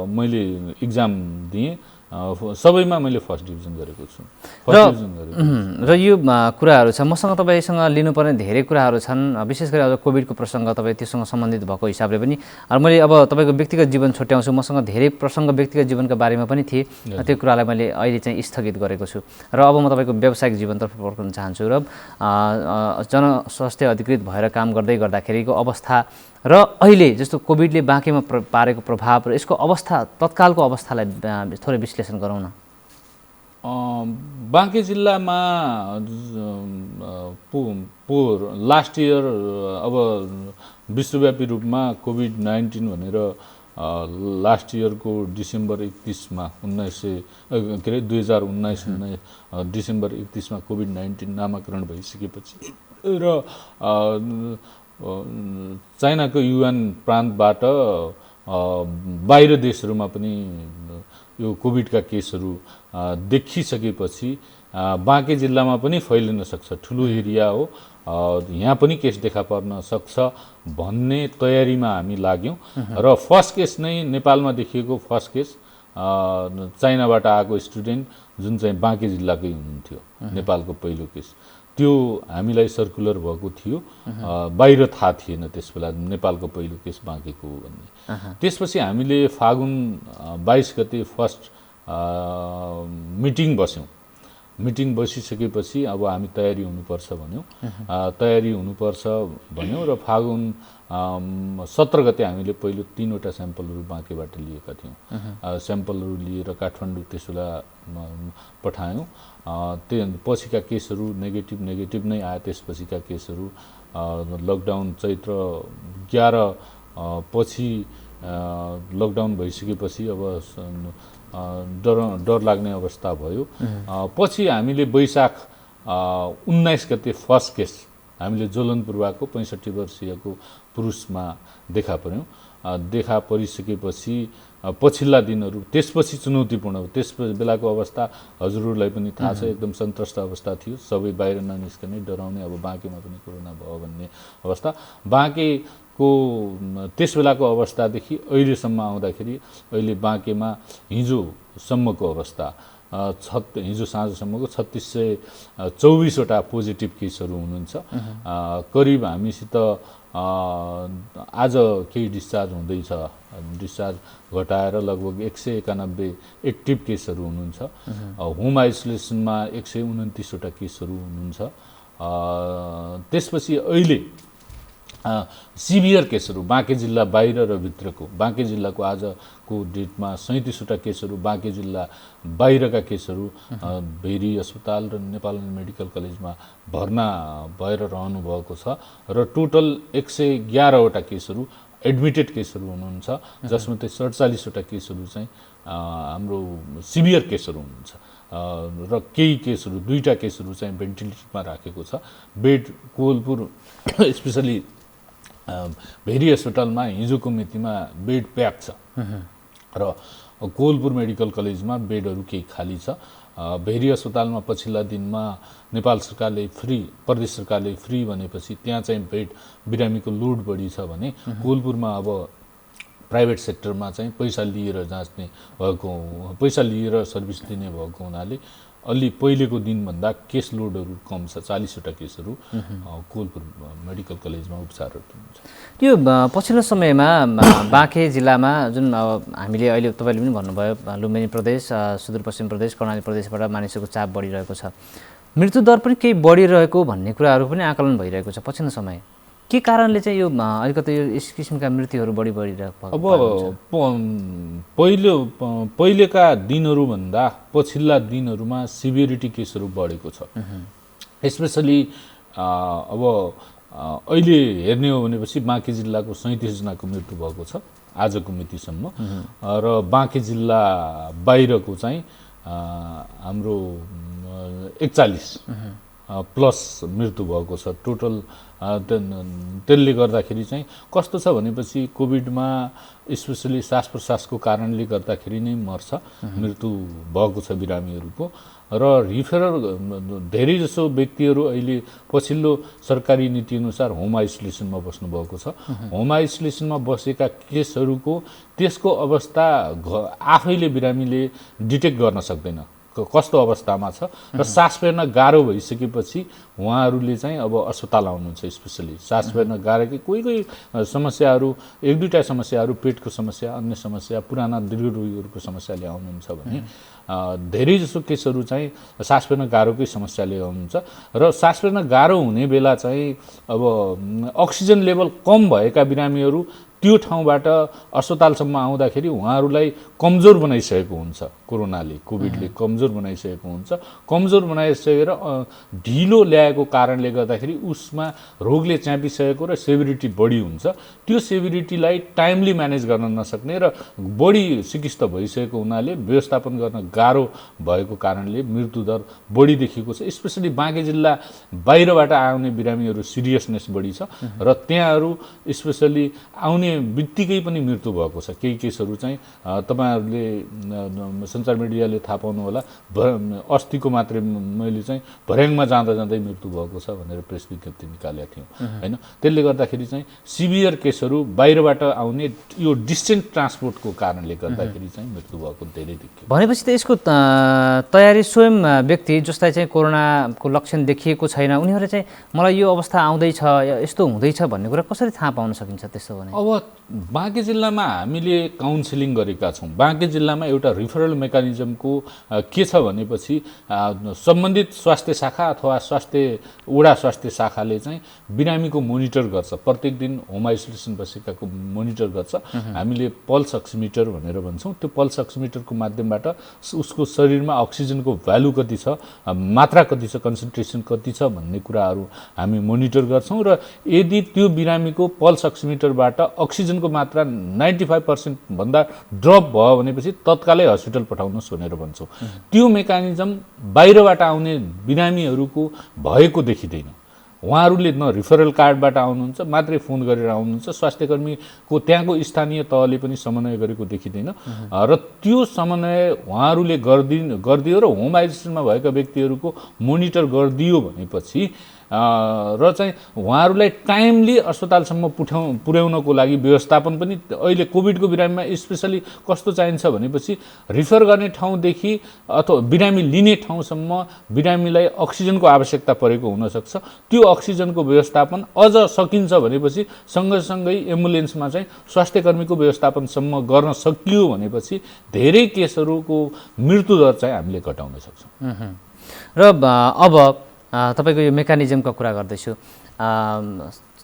मैले इक्जाम दिएँ। सबैमा मैले फर्स्ट डिभिजन गरेको छु। र यो कुराहरू छ, मसँग तपाईँसँग लिनुपर्ने धेरै कुराहरू छन्। विशेष गरी अब कोभिडको प्रसङ्ग तपाईँ त्योसँग सम्बन्धित भएको हिसाबले पनि मैले अब तपाईँको व्यक्तिगत जीवन छुट्याउँछु। मसँग धेरै प्रसङ्ग व्यक्तिगत जीवनका बारेमा पनि थिए। त्यो कुरालाई मैले अहिले चाहिँ स्थगित गरेको छु र अब म तपाईँको व्यावसायिक जीवनतर्फ फर्कन चाहन्छु। र जनस्वास्थ्य अधिकृत भएर काम गर्दाखेरिको अवस्था र अहिले जस्तो कोभिडले बाँकीमा पारेको प्रभाव र यसको अवस्था, तत्कालको अवस्थालाई थोरै विश्लेषण गरौँ न। बाँकी जिल्लामा लास्ट इयर अब विश्वव्यापी रूपमा कोभिड-19 भनेर लास्ट इयरको डिसेम्बर 31मा 2019 डिसेम्बर 31मा कोभिड-19 नामाकरण भइसकेपछि र चाइनाको युहान प्रान्तबाट बाहिर देशहरूमा पनि यो कोभिडका केसहरू देखिसकेपछि बाँके जिल्लामा पनि फैलिन सक्छ, ठुलो एरिया हो, यहाँ पनि केस देखा पर्न सक्छ भन्ने तयारीमा हामी लाग्यौँ। र फर्स्ट केस नै नेपालमा देखिएको फर्स्ट केस चाइनाबाट आएको स्टुडेन्ट जुन चाहिँ बाँके जिल्लाकै हुनुहुन्थ्यो, नेपालको पहिलो केस। त्यो हामीलाई सर्कुलर भएको थियो, बाहिर थाहा थिएन त्यस बेला नेपालको पहिलो केस बाँकेको हो भन्ने। त्यसपछि हामीले फागुन 22 गते फर्स्ट मिटिङ बस्यौँ। मिटिङ बसिसकेपछि अब हामी तयारी हुनुपर्छ भन्यौँ। तयारी हुनुपर्छ भन्यौँ र फागुन 17 गते हामीले पहिलो 3वटा स्याम्पलहरू बाँकेबाट लिएका थियौँ। स्याम्पलहरू लिएर काठमाडौँ त्यसबेला पठायौँ। पछिका केसहरू नेगेटिभ नै आए। त्यसपछिका केसहरू लकडाउन चैत्र 11 पछि लकडाउन भइसकेपछि अब डर लाग्ने अवस्था भयो। पछि हामीले वैशाख 19 गते फर्स्ट केस हामीले जोलनपुरवाको 65 वर्षीयको पुरुषमा देखा पर्यौँ। देखा परिसकेपछि पछिल्ला दिनहरू त्यसपछि चुनौतीपूर्ण हो। त्यस बेलाको अवस्था हजुरहरूलाई पनि थाहा छ, एकदम सन्त्रस्त अवस्था थियो। सबै बाहिर ननिस्कने, डराउने, अब बाँकेमा पनि कोरोना भयो भन्ने अवस्था। बाँकेको त्यस बेलाको अवस्थादेखि अहिलेसम्म आउँदाखेरि अहिले बाँकेमा हिजोसम्मको अवस्था हिजो साँझसम्मको 3624वटा पोजिटिभ केसहरू हुनुहुन्छ। करिब हामीसित आज केही डिस्चार्ज हुँदैछ। डिस्चार्ज घटाएर लगभग 191 एक्टिभ केसहरू हुनुहुन्छ। होम आइसोलेसनमा 129वटा केसहरू हुनुहुन्छ। त्यसपछि अहिले सिभियर केसहरू बाँके जिल्ला बाहिर र भित्रको, बाँके जिल्लाको आजको डेटमा 37वटा केसहरू, बाँके जिल्ला बाहिरका केसहरू भेरी अस्पताल र नेपाल मेडिकल कलेजमा भर्ना भएर रहनुभएको छ र टोटल 111वटा केसहरू एडमिटेड केसहरू हुनुहुन्छ, जसमध्ये 47वटा केसहरू चाहिँ हाम्रो सिभियर केसहरू हुनुहुन्छ र केही केसहरू 2टा केसहरू चाहिँ भेन्टिलेटरमा राखेको छ। बेड कोवलपुर स्पेसली भेरी अस्पतालमा हिजोको मितिमा बेड प्याक छ र कोवलपुर मेडिकल कलेजमा बेडहरू केही खाली छ। भेरी अस्पतालमा पछिल्ला दिनमा नेपाल सरकारले फ्री, प्रदेश सरकारले फ्री भनेपछि त्यहाँ चाहिँ बेड बिरामीको लोड बढी छ भने कोवलपुरमा अब प्राइभेट सेक्टरमा चाहिँ पैसा लिएर जाँच्ने भएको, पैसा लिएर सर्भिस दिने भएको हुनाले अलि पहिलेको दिनभन्दा केस लोडहरू कम छ। 40वटा केसहरू कोवलपुर मेडिकल कलेजमा उपचारहरू हुन्छ। त्यो पछिल्लो समयमा बाँके जिल्लामा जुन हामीले अहिले तपाईँले पनि भन्नुभयो लुम्बिनी प्रदेश, सुदूरपश्चिम प्रदेश, कर्णाली प्रदेशबाट मानिसहरूको चाप बढिरहेको छ, मृत्युदर पनि केही बढिरहेको भन्ने कुराहरू पनि आकलन भइरहेको छ पछिल्लो समय। के कारणले चाहिँ यो अलिकति यस किसिमका मृत्युहरू बढिरहेको? अब पहिलेका दिनहरूभन्दा पछिल्ला दिनहरूमा सिभियरिटी केसहरू बढेको छ। स्पेसली अब अहिले हेर्ने हो भनेपछि बाँके जिल्लाको 37 जनाको मृत्यु भएको छ आजको मितिसम्म र बाँके जिल्ला बाहिरको चाहिँ हाम्रो 41 प्लस मृत्यु भएको छ टोटल। त्यसले गर्दाखेरि चाहिँ कस्तो छ भनेपछि कोभिडमा स्पेसली श्वास प्रश्वासको कारणले गर्दाखेरि नै मर्छ, मृत्यु भएको छ बिरामीहरूको र रिफरल धेरैजसो व्यक्तिहरू अहिले पछिल्लो सरकारी नीतिअनुसार होम आइसोलेसनमा बस्नुभएको छ। होम आइसोलेसनमा बसेका केसहरूको त्यसको अवस्था आफैले बिरामीले डिटेक्ट गर्न सक्दैन कस्तो अवस्थामा छ र सास फेर्न गाह्रो भइसकेपछि उहाँहरूले चाहिँ अब अस्पताल आउनुहुन्छ। स्पेसली सास फेर्न गाह्रो कोही समस्याहरू, 1-2टा समस्याहरू, पेटको समस्या, अन्य समस्या, पुराना दीर्घरोगीहरूको समस्याले आउनुहुन्छ भने धेरैजसो केसहरू चाहिँ सास फेर्न गाह्रोकै समस्याले आउनुहुन्छ र सास फेर्न गाह्रो हुने बेला चाहिँ अब अक्सिजन लेभल कम भएका बिरामीहरू त्यो ठाउँबाट अस्पतालसम्म आउँदाखेरि उहाँहरूलाई कमजोर बनाइसकेको हुन्छ। कोरोनाले, कोभिडले कमजोर बनाइसकेको हुन्छ। कमजोर बनाइसकेर ढिलो ल्याएको कारणले गर्दाखेरि उसमा रोगले च्यापिसकेको र सेभिरिटी बढी हुन्छ। त्यो सेभिरिटीलाई टाइमली म्यानेज गर्न नसक्ने र बढी सिकिस्त भइसकेको हुनाले व्यवस्थापन गर्न गाह्रो भएको कारणले मृत्युदर बढी देखिएको छ। स्पेसली बाँके जिल्ला बाहिरबाट आउने बिरामीहरू सिरियसनेस बढी छ र त्यहाँहरू स्पेसली आउने बित्तिकै पनि मृत्यु भएको छ। केही केसहरू चाहिँ तपाईँहरूले सञ्चार मिडियाले थाहा पाउनु होला, अस्तिको मात्रै मैले चाहिँ भर्याङमा जाँदा जाँदै मृत्यु भएको छ भनेर प्रेस विज्ञप्ति निकालेका थियौँ होइन। त्यसले गर्दाखेरि चाहिँ सिभियर केसहरू बाहिरबाट आउने यो डिस्टेन्स ट्रान्सपोर्टको कारणले गर्दाखेरि चाहिँ मृत्यु भएको धेरै देखियो। भनेपछि त यसको तयारी स्वयं व्यक्ति जसलाई चाहिँ कोरोनाको लक्षण देखिएको छैन उनीहरूले चाहिँ मलाई यो अवस्था आउँदैछ, यस्तो हुँदैछ भन्ने कुरा कसरी थाहा पाउन सकिन्छ? त्यसो भने अब बाँकी जिल्लामा हामीले काउन्सिलिङ गरेका छौँ। बाँकी जिल्लामा एउटा रिफरल मेकानिजमको के छ भनेपछि सम्बन्धित स्वास्थ्य शाखा अथवा वडा स्वास्थ्य शाखाले चाहिँ बिरामीको मोनिटर गर्छ। प्रत्येक दिन होम आइसोलेसन बसेकाको मोनिटर गर्छ। हामीले पल्स अक्सिमिटर भनेर भन्छौँ। त्यो पल्स अक्सिमिटरको माध्यमबाट उसको शरीरमा अक्सिजनको भ्यालु कति छ, मात्रा कति छ, कन्सन्ट्रेसन कति छ भन्ने कुराहरू हामी मोनिटर गर्छौँ। र यदि त्यो बिरामीको पल्स अक्सिमिटरबाट अक्सिजनको मात्रा 95% भन्दा ड्रप भयो भनेपछि तत्कालै हस्पिटल पठाउनुहोस् भनेर भन्छौँ। त्यो मेकानिजम बाहिरबाट आउने बिरामीहरूको भएको देखिँदैन। उहाँहरूले न रिफरल कार्डबाट आउनुहुन्छ, मात्रै फोन गरेर आउनुहुन्छ। स्वास्थ्यकर्मीको त्यहाँको स्थानीय तहले पनि समन्वय गरेको देखिँदैन। र त्यो समन्वय उहाँहरूले गरिदियो र होम आइसोलेसनमा भएका व्यक्तिहरूको मोनिटर गरिदियो भनेपछि र चाहिँ उहाँहरूलाई टाइमली अस्पतालसम्म पुर्याउनको लागि व्यवस्थापन पनि अहिले कोभिडको बिरामीमा स्पेसली कस्तो चाहिन्छ भनेपछि रिफर गर्ने ठाउँदेखि अथवा बिरामी लिने ठाउँसम्म बिरामीलाई अक्सिजनको आवश्यकता परेको हुनसक्छ। त्यो अक्सिजनको व्यवस्थापन अझ सकिन्छ भनेपछि सँगसँगै एम्बुलेन्समा चाहिँ स्वास्थ्यकर्मीको व्यवस्थापनसम्म गर्न सकियो भनेपछि धेरै केसहरूको मृत्युदर चाहिँ हामीले घटाउन सक्छौँ। र अब तपाईको यो मेकानिजमको कुरा गर्दैछु।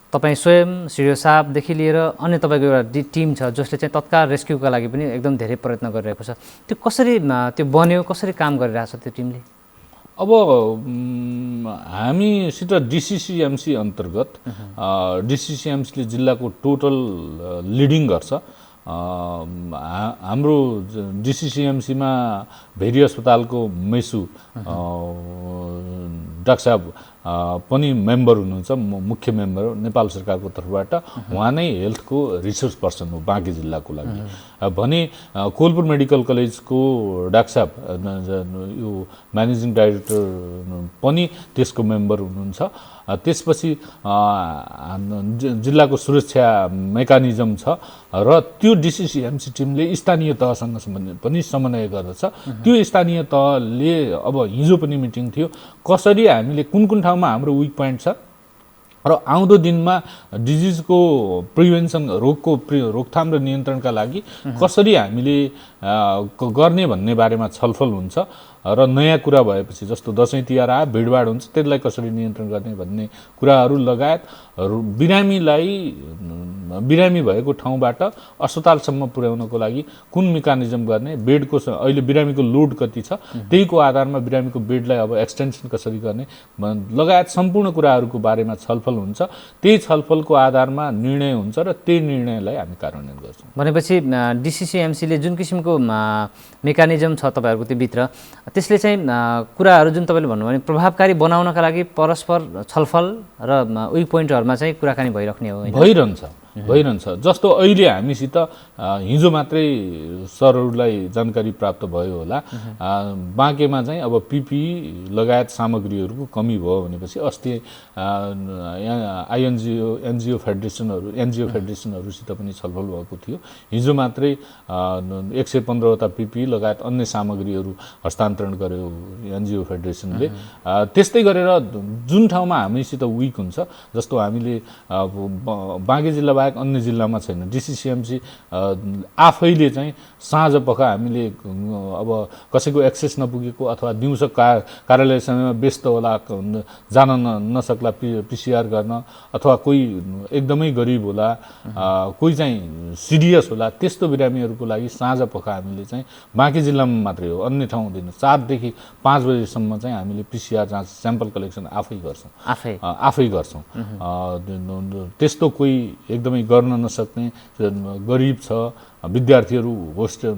तपाईँ स्वयं सिडिओ साहबदेखि लिएर अन्य तपाईँको एउटा टिम छ जसले चाहिँ तत्काल रेस्क्युका लागि पनि एकदम धेरै प्रयत्न गरिरहेको छ। त्यो कसरी त्यो बन्यो, कसरी काम गरिरहेछ त्यो टिमले? अब हामीसित डिसिसिएमसी अन्तर्गत डिसिसिएमसीले जिल्लाको टोटल लिडिङ गर्छ। हाम्रो डिसिसिएमसीमा भेरी अस्पतालको मेसु डाक्टर साहब पनि मेम्बर हुनुहुन्छ, मुख्य मेम्बर नेपाल सरकारको तर्फबाट। उहाँ नै हेल्थको रिसोर्स पर्सन हो बाँकी जिल्लाको लागि भने कोलपुर मेडिकल कलेजको डाक्टर साहब यो म्यानेजिङ डाइरेक्टर पनि त्यसको मेम्बर हुनुहुन्छ। त्यसपछि जिल्लाको सुरक्षा मेकानिजम छ र त्यो डिसिसिएमसी टिमले स्थानीय तहसँग पनि समन्वय गर्दछ। त्यो स्थानीय तहले अब हिजो पनि मिटिङ थियो, कसरी हामीले कुन कुन ठाउँमा हाम्रो विक पोइन्ट छ र आउँदो दिनमा डिजिजको प्रिभेन्सन रोकथाम र नियन्त्रणका लागि कसरी हामीले गर्ने भन्ने बारेमा छलफल हुन्छ। र नयाँ कुरा भएपछि जस्तो दसैँ तिहार आयो, भिडभाड हुन्छ, त्यसलाई कसरी नियन्त्रण गर्ने भन्ने कुराहरू लगायत बिरामी भएको ठाउँबाट अस्पतालसम्म पुर्याउनको लागि कुन मेकानिजम गर्ने, बेडको अहिले बिरामीको लोड कति छ, त्यहीको आधारमा बिरामीको बेडलाई अब एक्सटेन्सन कसरी गर्ने लगायत सम्पूर्ण कुराहरूको बारेमा छलफल हुन्छ। त्यही छलफलको आधारमा निर्णय हुन्छ र त्यही निर्णयलाई हामी कार्यान्वयन गर्छौँ। भनेपछि डिसिसिएमसीले जुन किसिमको मेकानिजम छ तपाईँहरूको त्यो भित्र, त्यसले चाहिँ कुराहरू जुन तपाईँले भन्नुभयो भने प्रभावकारी बनाउनका लागि परस्पर छलफल र विक पोइन्टहरूमा चाहिँ कुराकानी भइराख्ने हो। भइरहन्छ। जस्तो अहिले हामीसित हिजो मात्रै सरहरूलाई जानकारी प्राप्त भयो होला, बाँकेमा चाहिँ अब पिपी लगायत सामग्रीहरूको कमी भयो भनेपछि अस्ति एनजिओ फेडरेसनहरूसित पनि छलफल भएको थियो। हिजो मात्रै 115वटा पिपी लगायत अन्य सामग्रीहरू हस्तान्तरण गर्यो एनजिओ फेडरेसनले। त्यस्तै गरेर जुन ठाउँमा हामीसित विक हुन्छ, जस्तो हामीले बाँकी जिल्ला बाहेक अन्य जिल्लामा छैन, डिसिसिएमसी आफैले चाहिँ साँझ पख हामीले अब कसैको एक्सेस नपुगेको अथवा दिउँसो कार्यालय समयमा व्यस्त होला, जान नसक्ला पिसिआर गर्न, अथवा कोही एकदमै गरिब होला, कोही चाहिँ सिरियस होला, त्यस्तो बिरामीहरूको लागि साँझ पख हामीले चाहिँ बाँकी जिल्लामा मात्रै हो, अन्य ठाउँ हुँदैन, 7 देखि 5 बजेसम्म चाहिँ हामीले पिसिआर जाँच स्याम्पल कलेक्सन आफै गर्छौँ। त्यस्तो कोही एकदमै गर्न नसक्ने गरिब छ, विद्यार्थीहरू होस्टेल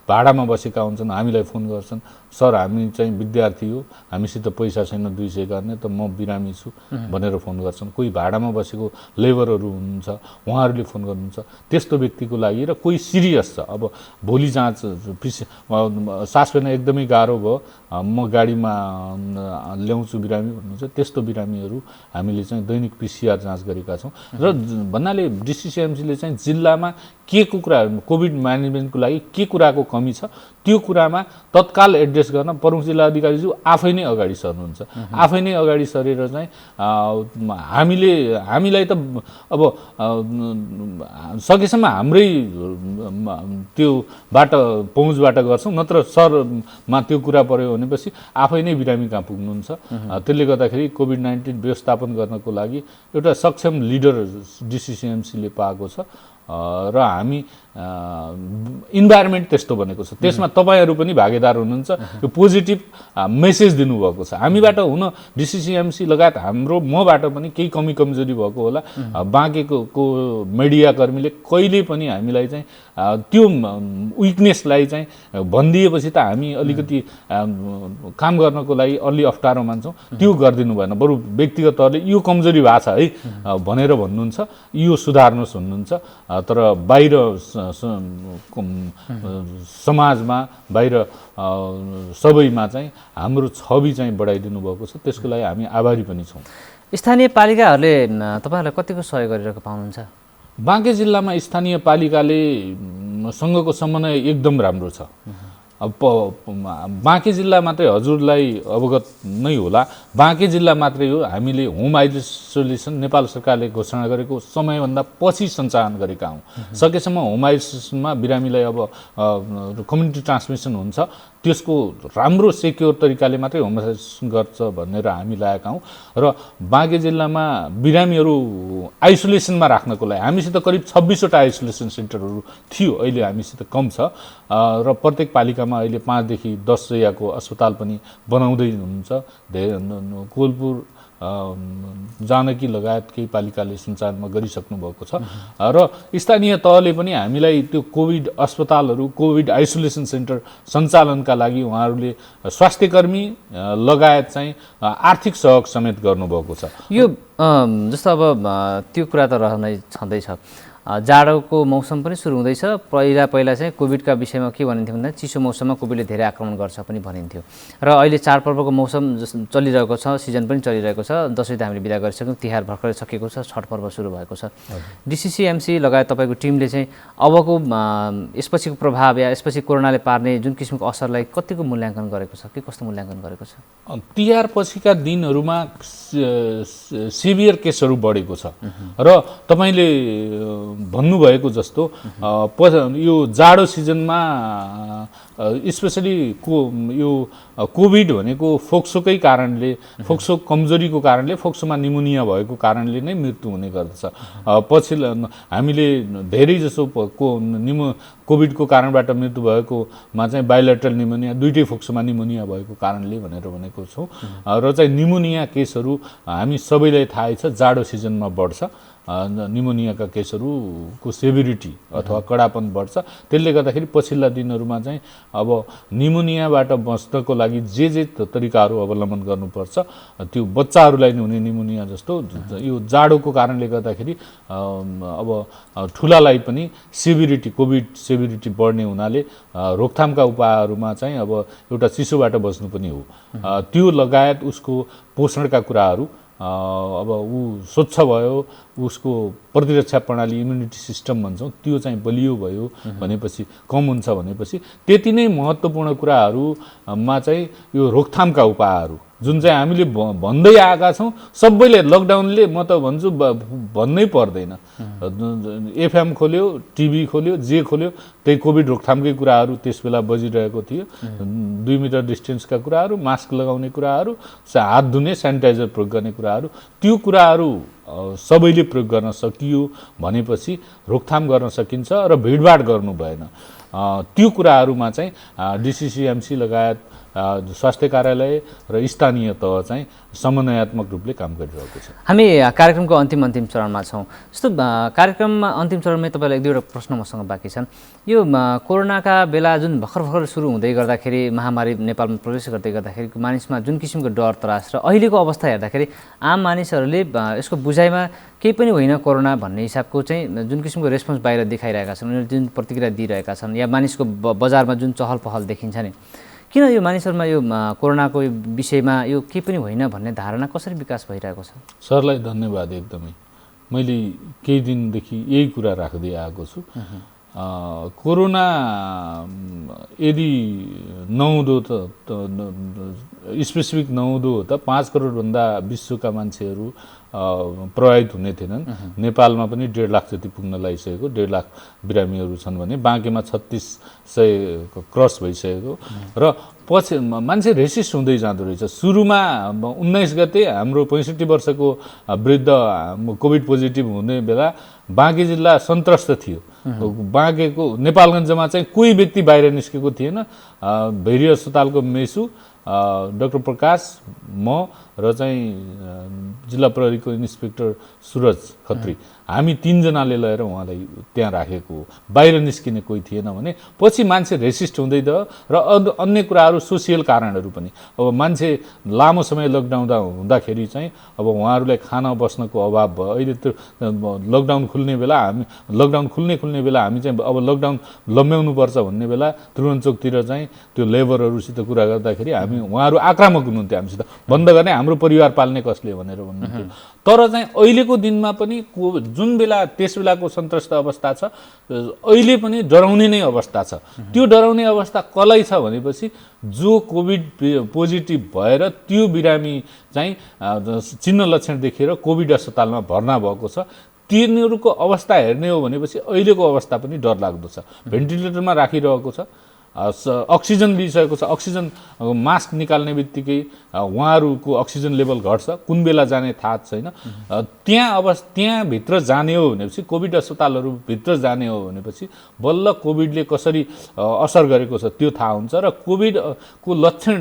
भाडामा बसेका हुन्छन्, हामीलाई फोन गर्छन्, सर हामी चाहिँ विद्यार्थी हो, हामीसित पैसा छैन 200 गर्ने, त म बिरामी छु भनेर फोन गर्छन्। कोही भाडामा बसेको लेबरहरू हुनुहुन्छ, उहाँहरूले फोन गर्नुहुन्छ त्यस्तो व्यक्तिको लागि। र कोही सिरियस छ, अब भोलि जाँच सास फेर्न एकदमै गाह्रो भयो, म गाडीमा ल्याउँछु बिरामी भन्नुहुन्छ, त्यस्तो बिरामीहरू हामीले चाहिँ दैनिक पिसिआर जाँच गरेका छौँ। र भन्नाले डिसिसिएमसीले चाहिँ जिल्लामा के को कुरा कोभिड म्यानेजमेन्टको लागि के कुराको कमी छ त्यो कुरामा तत्काल एड्रेस गर्न प्रमुख जिल्ला अधिकारीज्यू आफै नै अगाडि सर्नुहुन्छ। आफै नै अगाडि सरेर चाहिँ हामीलाई त अब सकेसम्म हाम्रै त्यो पहुँचबाट गर्छौँ, नत्र सरमा त्यो कुरा पर्यो भनेपछि आफै नै बिरामी कहाँ पुग्नुहुन्छ। त्यसले गर्दाखेरि कोभिड-19 व्यवस्थापन गर्नको लागि एउटा सक्षम लिडर डिसिसिएमसीले पाएको छ र हामी इन्भाइरोमेन्ट त्यस्तो बनेको छ, त्यसमा तपाईँहरू पनि भागीदार हुनुहुन्छ। यो पोजिटिभ मेसेज दिनुभएको छ हामीबाट हुन डिसिसिएमसी लगायत मबाट पनि केही कमी कमजोरी भएको होला। बाँकेको मिडियाकर्मीले कहिले पनि हामीलाई चाहिँ त्यो विकनेसलाई चाहिँ भनिदिएपछि त हामी अलिकति काम गर्नको लागि अलि अप्ठ्यारो मान्छौँ, त्यो गरिदिनु भएन। बरु व्यक्तिगत तहले यो कमजोरी भएको छ है भनेर भन्नुहुन्छ, यो सुधार्नुहोस् भन्नुहुन्छ। तर बाहिर समाजमा बाहिर सबैमा चाहिँ हाम्रो छवि चाहिँ बढाइदिनु भएको छ, त्यसको लागि हामी आभारी पनि छौँ। स्थानीय पालिकाहरूले तपाईँहरूलाई कतिको सहयोग गरिरहेको पाउनुहुन्छ? बाँके जिल्लामा स्थानीय पालिकाले सँगको समन्वय एकदम राम्रो छ। अब बाँके जिल्ला मात्रै हजुरलाई अवगत नै होला, बाँके जिल्ला मात्रै हो हामीले होम आइसोलेसन नेपाल सरकारले घोषणा गरेको समयभन्दा पछि सञ्चालन गरेका हौँ। सकेसम्म होम आइसोलेसनमा बिरामीलाई अब कम्युनिटी ट्रान्समिसन हुन्छ त्यसको राम्रो सेक्योर तरिकाले मात्रै होम आइसोलेसन गर्छ भनेर हामी लागेका हौँ। र बाँके जिल्लामा बिरामीहरू आइसोलेसनमा राख्नको लागि हामीसित करिब 26वटा आइसोलेसन सेन्टरहरू थियो, अहिले हामीसित कम छ र प्रत्येक पालिकामा अहिले 5 देखि 10 शय्याको अस्पताल पनि बनाउँदै हुनुहुन्छ। कोलपुर जानकी लगायत केही पालिकाले सञ्चालनमा गरिसक्नु भएको छ र स्थानीय तहले पनि हामीलाई त्यो कोभिड अस्पतालहरू कोभिड आइसोलेसन सेन्टर सञ्चालनका लागि उहाँहरूले स्वास्थ्यकर्मी लगायत चाहिँ आर्थिक सहयोग समेत गर्नुभएको छ। यो जस्तो अब त्यो कुरा त रहनै छँदैछ, जाडोको मौसम पनि सुरु हुँदैछ। पहिला चाहिँ कोभिडका विषयमा के भनिन्थ्यो भन्दा चिसो मौसममा कोभिडले धेरै आक्रमण गर्छ पनि भनिन्थ्यो र अहिले चाडपर्वको मौसम चलिरहेको छ, सिजन पनि चलिरहेको छ। दसैँ त हामीले बिदा गरिसक्यौँ, तिहार भर्खरै सकिएको छ, छठ पर्व सुरु भएको छ। डिसिसिएमसी लगायत तपाईँको टिमले चाहिँ अबको यसपछिको प्रभाव या यसपछि कोरोनाले पार्ने जुन किसिमको असरलाई कतिको मूल्याङ्कन गरेको छ, के कस्तो मूल्याङ्कन गरेको छ? तिहार पछिका दिनहरूमा सिभियर केसहरू बढेको छ र तपाईँले भन्नुभएको जस्तो यो जाडो सिजनमा स्पेसली यो कोभिड भनेको फोक्सोकै कारणले, फोक्सो कमजोरीको कारणले, फोक्सोमा निमोनिया भएको कारणले नै मृत्यु हुने गर्दछ। पछिल्लो हामीले धेरै जसो कोभिडको कारणबाट मृत्यु भएकोमा चाहिँ बायोलेटरल निमोनिया, दुईटै फोक्सोमा निमोनिया भएको कारणले भनेर भनेको छौँ र चाहिँ निमोनिया केसहरू हामी सबैलाई थाहै छ जाडो सिजनमा बढ्छ। निमोनियाका केसहरूको सेभिरिटी अथवा कडापन बढ्छ। त्यसले गर्दाखेरि पछिल्ला दिनहरूमा चाहिँ अब निमोनियाबाट बच्नको लागि जे तरिकाहरू अवलम्बन गर्नुपर्छ, त्यो बच्चाहरूलाई हुने निमोनिया जस्तो यो जाडोको कारणले गर्दाखेरि अब ठुलालाई पनि सेभिरिटी कोभिड सेभिरिटी बढ्ने हुनाले रोकथामका उपायहरूमा चाहिँ अब एउटा चिसोबाट बच्नु पनि हो, त्यो लगायत उसको पोषणका कुराहरू अब ऊ स्वच्छ भयो, उसको प्रतिरक्षा प्रणाली इम्युनिटी सिस्टम भन्छौँ त्यो चाहिँ बलियो भयो भनेपछि, कम हुन्छ भनेपछि त्यति नै महत्त्वपूर्ण कुराहरूमा चाहिँ यो रोकथामका उपायहरू जुन चाहिँ हामीले भन्दै आएका छौँ सबैले। लकडाउनले म त भन्छु भन्नै पर्दैन, एफएम खोल्यो, टिभी खोल्यो, जे खोल्यो त्यही कोभिड रोकथामकै कुराहरू त्यस बेला बजिरहेको थियो। 2 मिटर डिस्टेन्सका कुराहरू, मास्क लगाउने कुराहरू, हात धुने, सेनिटाइजर प्रयोग गर्ने कुराहरू, त्यो कुराहरू सबैले प्रयोग गर्न सकियो भनेपछि रोकथाम गर्न सकिन्छ र भिडभाड गर्नु भएन। त्यो कुराहरूमा चाहिँ डिसिसिएमसी लगायत स्वास्थ्य कार्यालय र स्थानीय तह चाहिँ समन्वयात्मक रूपले काम गरिरहेको छ। हामी कार्यक्रमको अन्तिम चरणमा छौँ। जस्तो कार्यक्रममा अन्तिम चरणमै तपाईँलाई 1-2वटा प्रश्न मसँग बाँकी छन्। यो कोरोनाका बेला जुन भर्खर सुरु हुँदै गर्दाखेरि महामारी नेपालमा प्रवेश गर्दै गर्दाखेरि मानिसमा जुन किसिमको डर त्रास र अहिलेको अवस्था हेर्दाखेरि आम मानिसहरूले यसको बुझाइमा केही पनि होइन कोरोना भन्ने हिसाबको चाहिँ जुन किसिमको रेस्पोन्स बाहिर देखाइरहेका छन्, उनीहरूले जुन प्रतिक्रिया दिइरहेका छन् या मानिसको बजारमा जुन चहल पहल देखिन्छ नि, किन यो मानिसहरूमा यो कोरोनाको विषयमा यो केही पनि होइन भन्ने धारणा कसरी विकास भइरहेको छ? सरलाई धन्यवाद। एकदमै मैले केही दिनदेखि यही कुरा राख्दै आएको छु। कोरोना यदि नहुँदो त स्पेसिफिक नहुँदो त 5 करोडभन्दा विश्वका मान्छेहरू प्रभावित हुने थिएनन्। नेपालमा पनि 1.5 लाख जति पुग्न लागिसकेको, 1.5 लाख बिरामीहरू छन् भने बाँकीमा 3600 क्रस भइसकेको र पछि मान्छे रेसिस्ट हुँदै जाँदो रहेछ। सुरुमा 19 गते हाम्रो 65 वर्षको वृद्ध कोभिड पोजिटिभ हुने बेला बाँकी जिल्ला सन्त्रस्त थियो। बाँकेको नेपालगञ्जमा चाहिँ कोही व्यक्ति बाहिर निस्केको थिएन। भेरी अस्पतालको मेसु डाक्टर प्रकाश, म र चाहिँ जिल्ला प्रहरीको इन्सपेक्टर सुरज खत्री, हामी 3 जनाले लिएर उहाँलाई त्यहाँ राखेको, बाहिर निस्किने कोही थिएन भने पछि मान्छे रेसिस्ट हुँदै गयो र अन्य कुराहरू सोसियल कारणहरू पनि। अब मान्छे लामो समय लकडाउन हुँदाखेरि चाहिँ अब उहाँहरूलाई खाना बस्नको अभाव भयो। अहिले त्यो लकडाउन खुल्ने बेला हामी चाहिँ अब लकडाउन लम्ब्याउनु पर्छ भन्ने बेला त्रिभुवनचोकतिर चाहिँ त्यो लेबरहरूसित कुरा गर्दाखेरि हामी उहाँहरू आक्रामक हुनुहुन्थ्यो हामीसित, बन्द गर्ने, हाम्रो परिवार पाल्ने कसले भनेर भन्नुहुन्थ्यो। तर चाहिँ अहिलेको दिनमा पनि जुन बेला त्यस बेलाको सन्त्रस्त अवस्था छ, अहिले पनि डराउने नै अवस्था छ। त्यो डराउने अवस्था कसलाई छ भनेपछि जो कोभिड पोजिटिभ भएर त्यो बिरामी चाहिँ चिन्ह लक्षण देखेर कोभिड अस्पतालमा भर्ना भएको छ, तिनीहरूको अवस्था हेर्ने हो भनेपछि अहिलेको अवस्था पनि डरलाग्दो छ। भेन्टिलेटरमा राखिरहेको छ, अक्सिजन लिइसकेको छ, अक्सिजन मास्क निकाल्ने बित्तिकै उहाँहरूको अक्सिजन लेभल घट्छ, कुन बेला जाने थाहा छैन। त्यहाँभित्र जाने हो भनेपछि, कोभिड अस्पतालहरूभित्र जाने हो भनेपछि बल्ल कोभिडले कसरी असर गरेको छ त्यो थाहा हुन्छ र कोभिडको लक्षण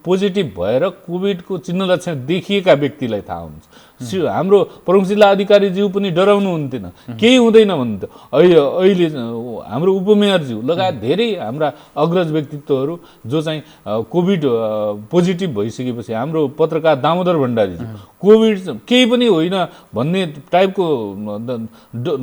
पोजिटिभ भएर कोभिडको चिन्ह लक्षण देखिएका व्यक्तिलाई थाहा हुन्छ। हाम्रो प्रमुख जिल्ला अधिकारीज्यू पनि डराउनु हुन्थेन, केही हुँदैन भन्थ्यो। अहिले हाम्रो उपमेयरज्यू लगायत धेरै हाम्रा अग्रज व्यक्तित्वहरू जो चाहिँ कोभिड पोजिटिभ भइसकेपछि, हाम्रो पत्रकार दामोदर भण्डारीज्यू कोभिड केही पनि होइन भन्ने टाइपको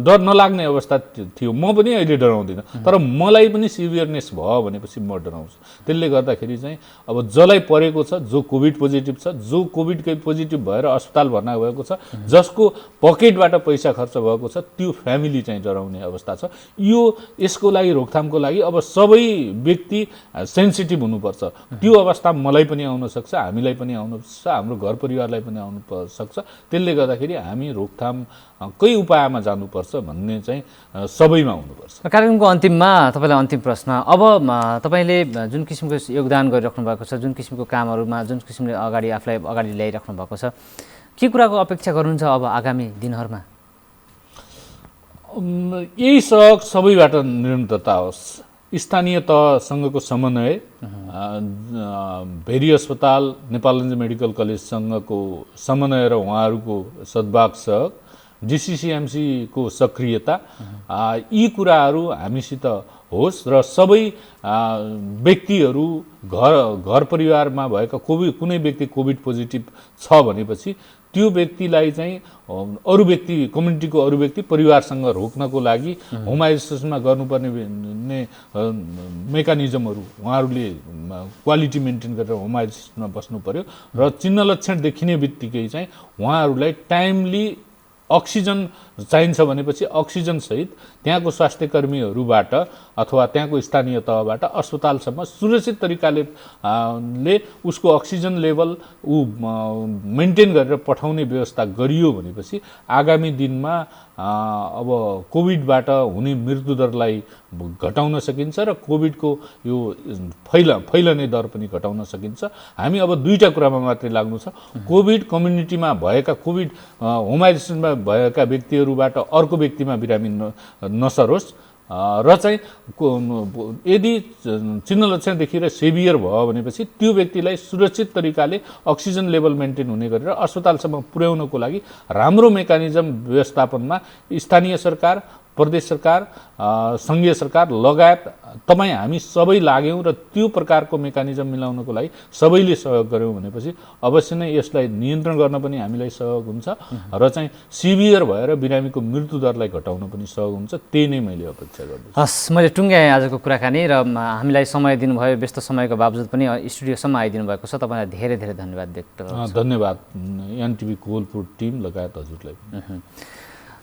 डर नलाग्ने अवस्था थियो। म पनि अहिले डराउँदिनँ, तर मलाई पनि सिभियरनेस भयो भनेपछि म डराउँछु। त्यसले गर्दाखेरि चाहिँ अब जसलाई परेको छ, जो कोभिड पोजिटिभ छ, जो कोभिडकै पोजिटिभ भएर अस्पताल भर्ना भएको छ, जसको पकेटबाट पैसा खर्च भएको छ, त्यो फ्यामिली चाहिँ डराउने अवस्था छ। यसको लागि रोकथामको लागि अब सबै व्यक्ति सेन्सिटिभ हुनुपर्छ। त्यो अवस्था मलाई पनि आउन सक्छ, हामीलाई पनि आउन सक्छ, हाम्रो घर परिवारलाई पनि आउन सक्छ। त्यसले गर्दाखेरि हामी रोकथामकै उपायमा जानुपर्छ भन्ने चाहिँ सबैमा हुनुपर्छ। कार्यक्रमको अन्तिममा तपाईँलाई अन्तिम प्रश्न, अब तपाईँले जुन किसिमको योगदान गरिराख्नु भएको छ, जुन किसिमको कामहरूमा जुन किसिमले आफूलाई अगाडि ल्याइराख्नु भएको छ, के कुराको अपेक्षा गर्नुहुन्छ अब आगामी दिनहरूमा? यही सहयोग सबैबाट निरन्तरता होस्। स्थानीय तहसँगको समन्वय, भेरी अस्पताल, नेपालगञ्ज मेडिकल कलेजसँगको समन्वय र उहाँहरूको सद्भाव सहयोग, डिसिसिएमसीको सक्रियता, यी कुराहरू हामीसित होस् र सबै व्यक्तिहरू घर परिवारमा भएका कुनै व्यक्ति कोभिड पोजिटिभ छ भनेपछि त्यो व्यक्तिलाई चाहिँ अरू व्यक्ति, कम्युनिटीको अरू व्यक्ति परिवारसँग रोक्नको लागि होम आइसोलेसनमा गर्नुपर्ने मेकानिजमहरू उहाँहरूले क्वालिटी मेन्टेन गरेर होम आइसोलेसनमा बस्नु पर्यो र चिन्ह लक्षण देखिने बित्तिकै चाहिँ उहाँहरूलाई टाइमली अक्सिजन चाहिन्छ भनेपछि अक्सिजनसहित त्यहाँको स्वास्थ्य कर्मीहरूबाट अथवा त्यहाँको स्थानीय तहबाट अस्पतालसम्म सुरक्षित तरिकाले उसको अक्सिजन लेभल मेन्टेन गरेर पठाउने व्यवस्था गरियो भनेपछि आगामी दिनमा अब कोभिडबाट हुने मृत्युदरलाई घटाउन सकिन्छ र कोभिडको यो फैलने दर पनि घटाउन सकिन्छ। हामी अब दुईटा कुरामा मात्रै लाग्नु छ। कोभिड कम्युनिटीमा भएका, कोभिड होम आइसोलेसनमा भएका व्यक्तिहरूबाट अर्को व्यक्तिमा बिरामी नसरोस् र चाहिँ यदि चिन्ह लक्षण देखिएर सेभियर भयो भनेपछि त्यो व्यक्तिलाई सुरक्षित तरिकाले अक्सिजन लेभल मेन्टेन हुने गरेर अस्पतालसम्म पुर्याउनको लागि राम्रो मेकानिजम व्यवस्थापनमा स्थानीय सरकार, प्रदेश सरकार, सङ्घीय सरकार लगायत तपाईँ हामी सबै लाग्यौँ र त्यो प्रकारको मेकानिजम मिलाउनको लागि सबैले सहयोग गऱ्यौँ भनेपछि अवश्य नै यसलाई नियन्त्रण गर्न पनि हामीलाई सहयोग हुन्छ र चाहिँ सिभियर भएर बिरामीको मृत्युदरलाई घटाउन पनि सहयोग हुन्छ। त्यही नै मैले अपेक्षा गर्छु। हस्, मैले टुङ्ग्याएँ आजको कुराकानी र हामीलाई समय दिनुभयो, व्यस्त समयको बावजुद पनि स्टुडियोसम्म आइदिनु भएको छ। तपाईँलाई धेरै धेरै धन्यवाद व्यक्त गर्छु। धन्यवाद एनटिभी कोलपुर टिम लगायत हजुरलाई।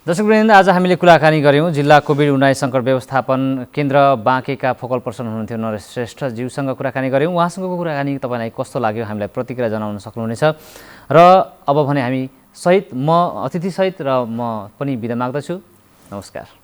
दर्शकवृन्द, आज हामीले कुराकानी गऱ्यौँ जिल्ला कोभिड-19 सङ्कट व्यवस्थापन केन्द्र बाँकेका फोकल पर्सन हुनुहुन्थ्यो नरेश श्रेष्ठज्यूसँग कुराकानी गऱ्यौँ। उहाँसँगको कुराकानी तपाईँलाई कस्तो लाग्यो हामीलाई प्रतिक्रिया जनाउन सक्नुहुनेछ। र अब भने हामी सहित म अतिथिसहित र म पनि बिदा माग्दछु। नमस्कार।